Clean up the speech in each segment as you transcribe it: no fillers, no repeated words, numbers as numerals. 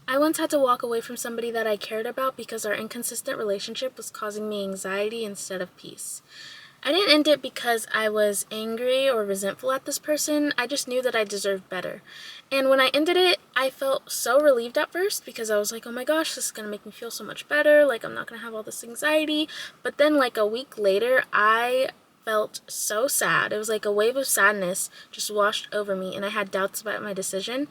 I once had to walk away from somebody that I cared about because our inconsistent relationship was causing me anxiety instead of peace. I didn't end it because I was angry or resentful at this person. I just knew that I deserved better. And when I ended it, I felt so relieved at first because I was like, oh my gosh, this is going to make me feel so much better. Like, I'm not going to have all this anxiety. But then like a week later, I felt so sad. It was like a wave of sadness just washed over me, and I had doubts about my decision.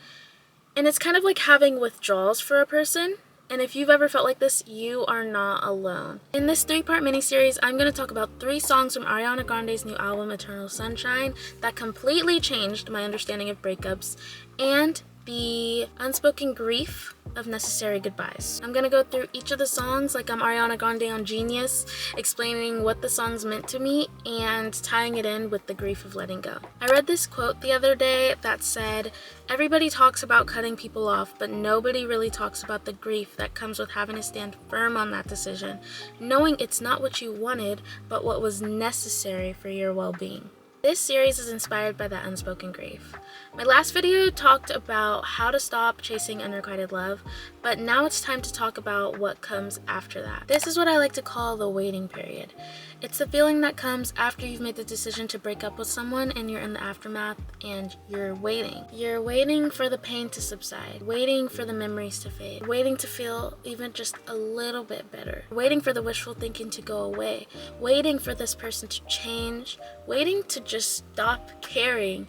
And it's kind of like having withdrawals for a person. And if you've ever felt like this, you are not alone. In this 3-part miniseries, I'm going to talk about 3 songs from Ariana Grande's new album, Eternal Sunshine, that completely changed my understanding of breakups, and the unspoken grief of necessary goodbyes. I'm gonna go through each of the songs like I'm Ariana Grande on Genius, explaining what the songs meant to me and tying it in with the grief of letting go. I read this quote the other day that said, "Everybody talks about cutting people off, but nobody really talks about the grief that comes with having to stand firm on that decision, knowing it's not what you wanted, but what was necessary for your well-being." This series is inspired by that unspoken grief. My last video talked about how to stop chasing unrequited love, but now it's time to talk about what comes after that. This is what I like to call the waiting period. It's the feeling that comes after you've made the decision to break up with someone and you're in the aftermath and you're waiting. You're waiting for the pain to subside, waiting for the memories to fade, waiting to feel even just a little bit better, waiting for the wishful thinking to go away, waiting for this person to change, waiting to just stop caring,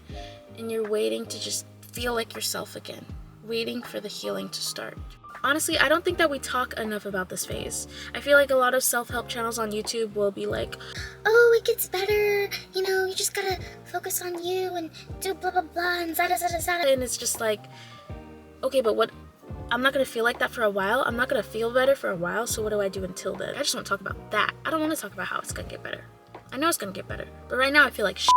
and you're waiting to just feel like yourself again, waiting for the healing to start. Honestly, I don't think that we talk enough about this phase. I feel like a lot of self-help channels on YouTube will be like, oh, it gets better, you just gotta focus on you and do blah blah blah and zada zada zada. And it's just like, okay, but what? I'm not gonna feel like that for a while. I'm not gonna feel better for a while, so what do I do until then? I just wanna talk about that. I don't wanna talk about how it's gonna get better. I know it's gonna get better, but right now I feel like shit.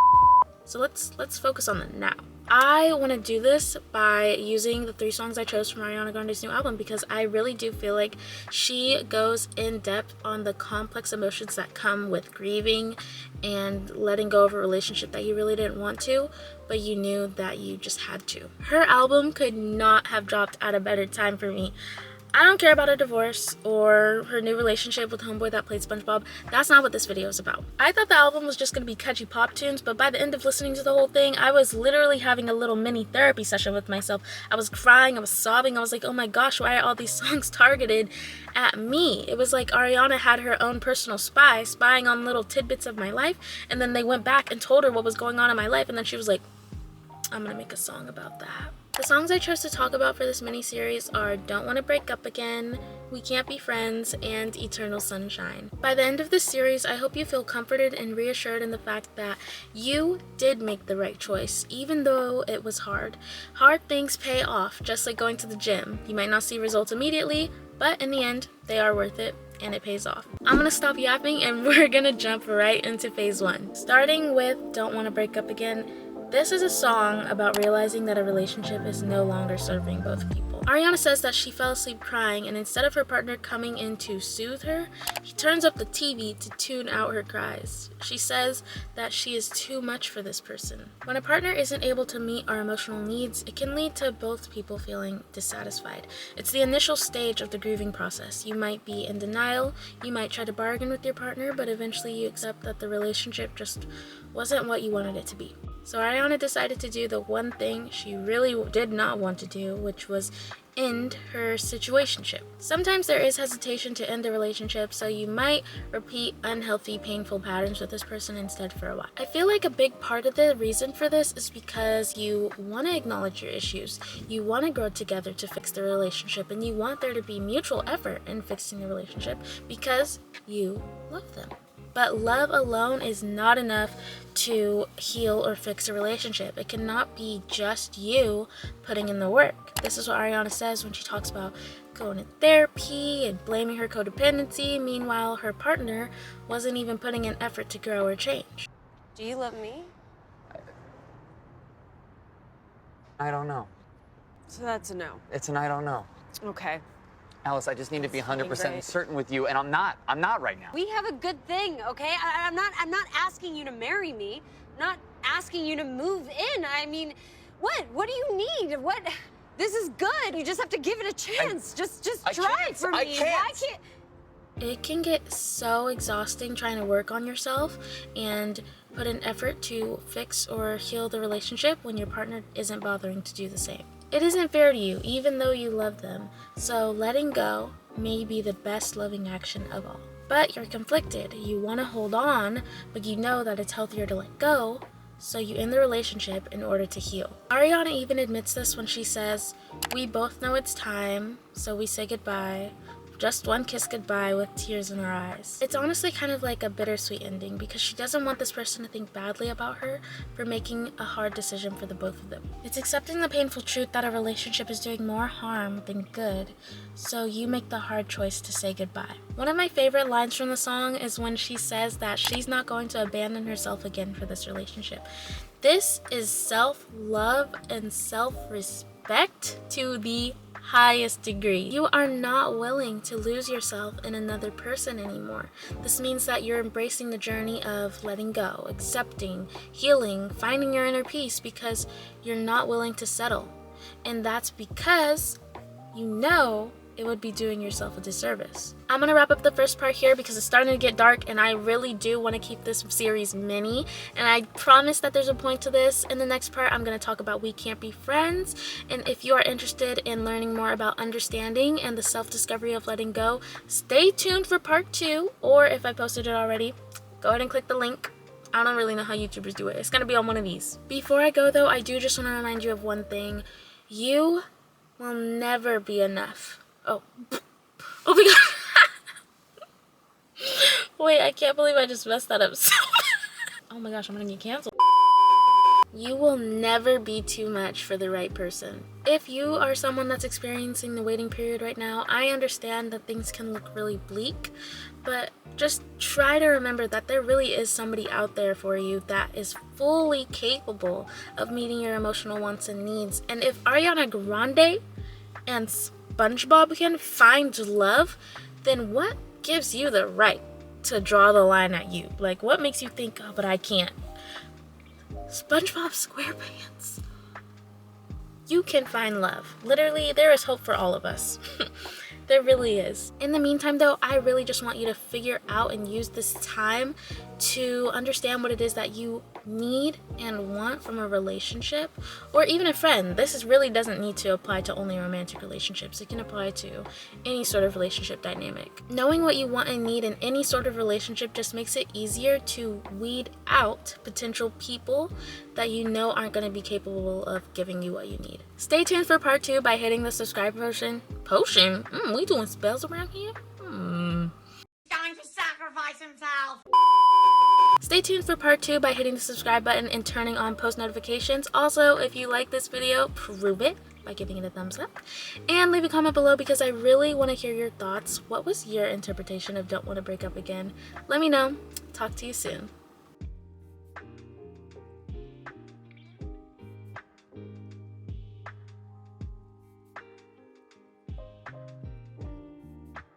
So let's focus on the now. I want to do this by using the 3 songs I chose from Ariana Grande's new album because I really do feel like she goes in depth on the complex emotions that come with grieving and letting go of a relationship that you really didn't want to, but you knew that you just had to. Her album could not have dropped at a better time for me. I don't care about a divorce or her new relationship with homeboy that played SpongeBob. That's not what this video is about. I thought the album was just going to be catchy pop tunes, but by the end of listening to the whole thing, I was literally having a little mini therapy session with myself. I was crying, I was sobbing, I was like, oh my gosh, why are all these songs targeted at me? It was like Ariana had her own personal spy, spying on little tidbits of my life, and then they went back and told her what was going on in my life, and then she was like, I'm gonna make a song about that. The songs I chose to talk about for this mini-series are Don't Wanna Break Up Again, We Can't Be Friends, and Eternal Sunshine. By the end of this series, I hope you feel comforted and reassured in the fact that you did make the right choice, even though it was hard. Hard things pay off, just like going to the gym. You might not see results immediately, but in the end, they are worth it, and it pays off. I'm gonna stop yapping and we're gonna jump right into phase 1. Starting with Don't Wanna Break Up Again. This is a song about realizing that a relationship is no longer serving both people. Ariana says that she fell asleep crying, and instead of her partner coming in to soothe her, he turns up the TV to tune out her cries. She says that she is too much for this person. When a partner isn't able to meet our emotional needs, it can lead to both people feeling dissatisfied. It's the initial stage of the grieving process. You might be in denial, you might try to bargain with your partner, but eventually you accept that the relationship just wasn't what you wanted it to be. So Ariana decided to do the one thing she really did not want to do, which was end her situationship. Sometimes there is hesitation to end the relationship, so you might repeat unhealthy, painful patterns with this person instead for a while. I feel like a big part of the reason for this is because you want to acknowledge your issues, you want to grow together to fix the relationship, and you want there to be mutual effort in fixing the relationship because you love them. But love alone is not enough to heal or fix a relationship. It cannot be just you putting in the work. This is what Ariana says when she talks about going to therapy and blaming her codependency. Meanwhile, her partner wasn't even putting in effort to grow or change. Do you love me? I don't know. So that's a no. It's an I don't know. Okay. Alice, I just need to be 100% great. certain with you, and I'm not right now. We have a good thing, okay? I'm not asking you to marry me. I'm not asking you to move in. I mean, what? What do you need? What? This is good. You just have to give it a chance. Just try for me. I can't. Why can't? It can get so exhausting trying to work on yourself and put an effort to fix or heal the relationship when your partner isn't bothering to do the same. It isn't fair to you, even though you love them, so letting go may be the best loving action of all. But you're conflicted. You want to hold on, but you know that it's healthier to let go, so you end the relationship in order to heal. Ariana even admits this when she says, "We both know it's time, so we say goodbye. Just one kiss goodbye with tears in her eyes." It's honestly kind of like a bittersweet ending because she doesn't want this person to think badly about her for making a hard decision for the both of them. It's accepting the painful truth that a relationship is doing more harm than good, so you make the hard choice to say goodbye. One of my favorite lines from the song is when she says that she's not going to abandon herself again for this relationship. This is self-love and self-respect to the highest degree. You are not willing to lose yourself in another person anymore. This means that you're embracing the journey of letting go, accepting, healing, finding your inner peace because you're not willing to settle. And that's because you know it would be doing yourself a disservice. I'm gonna wrap up the first part here because it's starting to get dark and I really do want to keep this series mini, and I promise that there's a point to this. In the next part, I'm gonna talk about we can't be friends, and if you are interested in learning more about understanding and the self-discovery of letting go, stay tuned for part 2, or if I posted it already, go ahead and click the link. I don't really know how YouTubers do it. It's gonna be on one of these. Before I go though, I do just want to remind you of one thing. You will never be enough. Oh my god. Wait, I can't believe I just messed that up so oh my gosh, I'm gonna get canceled. You will never be too much for the right person. If you are someone that's experiencing the waiting period right now, I understand that things can look really bleak, but just try to remember that there really is somebody out there for you that is fully capable of meeting your emotional wants and needs. And if Ariana Grande and SpongeBob can find love, then what gives you the right to draw the line at you? Like, what makes you think, oh, but I can't? SpongeBob SquarePants. You can find love. Literally, there is hope for all of us. There really is. In the meantime though, I really just want you to figure out and use this time to understand what it is that you need and want from a relationship or even a friend. This really doesn't need to apply to only romantic relationships. It can apply to any sort of relationship dynamic. Knowing what you want and need in any sort of relationship just makes it easier to weed out potential people that you know aren't going to be capable of giving you what you need. Stay tuned for part 2 by hitting the subscribe potion. We doing spells around here? Going to sacrifice himself. Stay tuned for part 2 by hitting the subscribe button and turning on post notifications. Also, if you like this video, prove it by giving it a thumbs up. And leave a comment below because I really want to hear your thoughts. What was your interpretation of Don't Want to Break Up Again? Let me know. Talk to you soon.